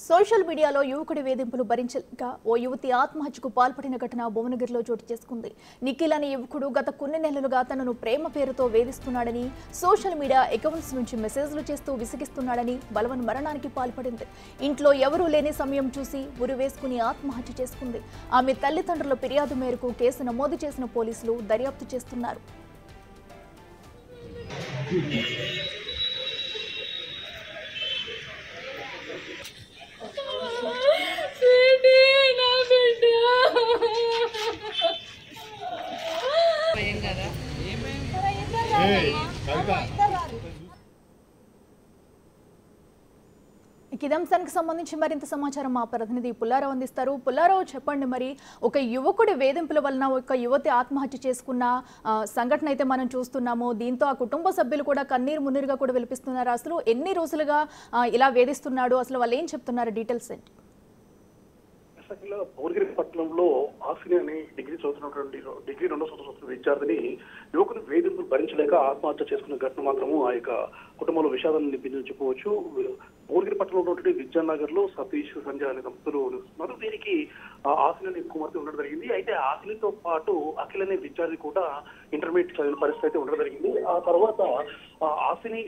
Social మీడియాలో యువకుడి వేధింపులు భరించలేక ఓ యువతి ఆత్మహత్యకు పాల్పడిన ఘటన భువనగిరిలో చోటు చేసుకుంది. నిఖిల్ అనే యువకుడు గత కొన్ని నెలలుగా తనను ప్రేమ పేరుతో వేధిస్తున్నాడని, సోషల్ మీడియా అకౌంట్స్ నుంచి మెసేజ్లు చేస్తూ విసిగిస్తున్నాడని బలవన్ మరణానికి పాల్పడింది. ఇంట్లో ఎవరూ లేని సమయం చూసి ఉరివేసుకుని ఆత్మహత్య చేసుకుంది. ఆమె తల్లిదండ్రుల ఫిర్యాదు మేరకు కేసు నమోదు చేసిన పోలీసులు దర్యాప్తు చేస్తున్నారు. ఇదంశానికి సంబంధించి మరింత సమాచారం మా ప్రతినిధి పుల్లారావు అందిస్తారు. పుల్లారావు, చెప్పండి, మరి ఒక యువకుడి వేధింపుల వలన ఒక యువతి ఆత్మహత్య చేసుకున్న సంఘటన అయితే మనం చూస్తున్నాము. దీంతో ఆ కుటుంబ సభ్యులు కూడా కన్నీరు మున్నీరుగా కూడా విలిపిస్తున్నారు. అసలు ఎన్ని రోజులుగా ఇలా వేధిస్తున్నాడు, అసలు వాళ్ళు ఏం చెప్తున్నారు, డీటెయిల్స్ ఏంటి? భువనగిరి పట్టణంలో ఆసిని అని డిగ్రీ రెండో సంవత్సరం విద్యార్థిని యువకుని వేధింపులు భరించలేక ఆత్మహత్య చేసుకున్న ఘటన మాత్రము ఆ యొక్క కుటుంబంలో విషాదాన్ని నింపిందని చెప్పవచ్చు. భువనగిరి పట్టణంలో ఉన్నటువంటి విద్యానగర్ లో సతీష్ సంజయ్ అనే దంపతులు నివసిస్తున్నారు. దీనికి ఆసిని అనే కుమార్తె ఉండడం జరిగింది. అయితే ఆసినితో పాటు అఖిల్ అనే విద్యార్థి కూడా ఇంటర్మీడియట్ చదివిన పరిస్థితి అయితే ఉండడం జరిగింది. ఆ తర్వాత ఆసిని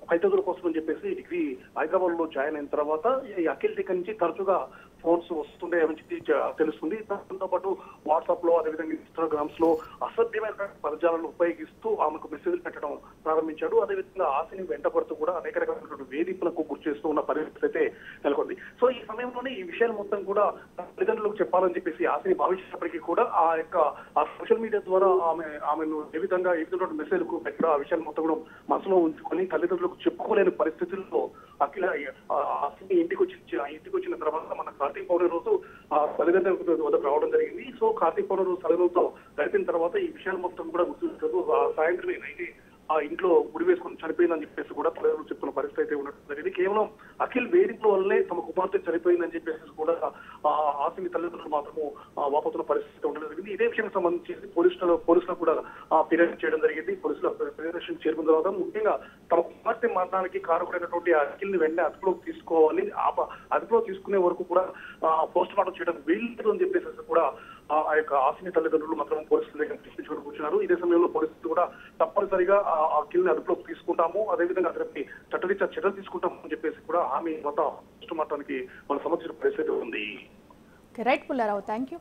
పై చదువుల కోసం అని చెప్పేసి డిగ్రీ హైదరాబాద్ లో జాయిన్ అయిన తర్వాత ఈ అఖిల్ దగ్గర నుంచి తరచుగా ఫోన్స్ వస్తుంటాయని చెప్పి తెలుస్తుంది. దాంతో పాటు వాట్సాప్ లో, అదేవిధంగా ఇన్స్టాగ్రామ్స్ లో అసభ్యమైన పదజాలను ఉపయోగిస్తూ ఆమెకు మెసేజ్లు పెట్టడం ప్రారంభించాడు. అదేవిధంగా ఆశని వెంటపడుతూ కూడా అనేక రకమైనటువంటి వేధింపులకు గురి చేస్తూ ఉన్న పరిస్థితి అయితే నెలకొంది. సో ఈ సమయంలోనే ఈ విషయాలు మొత్తం కూడా తల్లిదండ్రులకు చెప్పాలని చెప్పేసి ఆశని భావించినప్పటికీ కూడా ఆ సోషల్ మీడియా ద్వారా ఆమెను ఏ విధంగా మెసేజ్లకు పెట్టడం, ఆ విషయాలు మొత్తం కూడా మనసులో ఉంచుకొని తల్లిదండ్రులకు చెప్పుకోలేని పరిస్థితుల్లో అఖిల ఆశని ఇంటికి వచ్చిన తర్వాత మన కార్తీక పౌర్ణమి రోజు తల్లిదండ్రుల వద్దకు రావడం జరిగింది. సో కార్తీక పౌర్ణమి రోజు తల్లిదండ్రులతో గడిపిన తర్వాత ఈ విషయాలు మొత్తం కూడా గుర్తించదు. సాయంత్రం అయితే ఆ ఇంట్లో ఉడి వేసుకొని చనిపోయిందని చెప్పేసి కూడా తల్లిదండ్రులు చెప్తున్న పరిస్థితి అయితే ఉండడం జరిగింది. కేవలం అఖిల్ వేధింపుల వల్లనే తమ కుమార్తె చనిపోయిందని చెప్పేసి కూడా ఆసిని తల్లిదండ్రులు మాత్రము వాపోతున్న పరిస్థితి ఉండడం జరిగింది. ఇదే విషయానికి సంబంధించి పోలీసులు కూడా ఫిర్యాదు చేయడం జరిగింది. పోలీసులు ఫిర్యాదు చేరుకున్న తర్వాత ముఖ్యంగా తమ కుమార్తె మరణానికి కారకుడైనటువంటి అఖిల్ ని వెంటనే అదుపులోకి తీసుకోవాలి, అదుపులో తీసుకునే వరకు కూడా పోస్ట్ మార్టం చేయడం వీల్లేదు అని చెప్పేసి కూడా ఆ యొక్క ఆసిని తల్లిదండ్రులు మాత్రం పోలీసుల దగ్గర తీసుకుని కూర్చున్నారు. ఇదే సమయంలో పోలీసులు కూడా తప్పనిసరిగా ఆ కిల్ని అదుపులోకి తీసుకుంటాము, అదేవిధంగా అతనికి చట్టరీత్యా చర్యలు తీసుకుంటాము అని చెప్పేసి కూడా హామీ మొత్తం పోస్ట్ మార్టానికి మన సంబంధించిన పరిస్థితి ఉంది. Right Pullarao, thank you.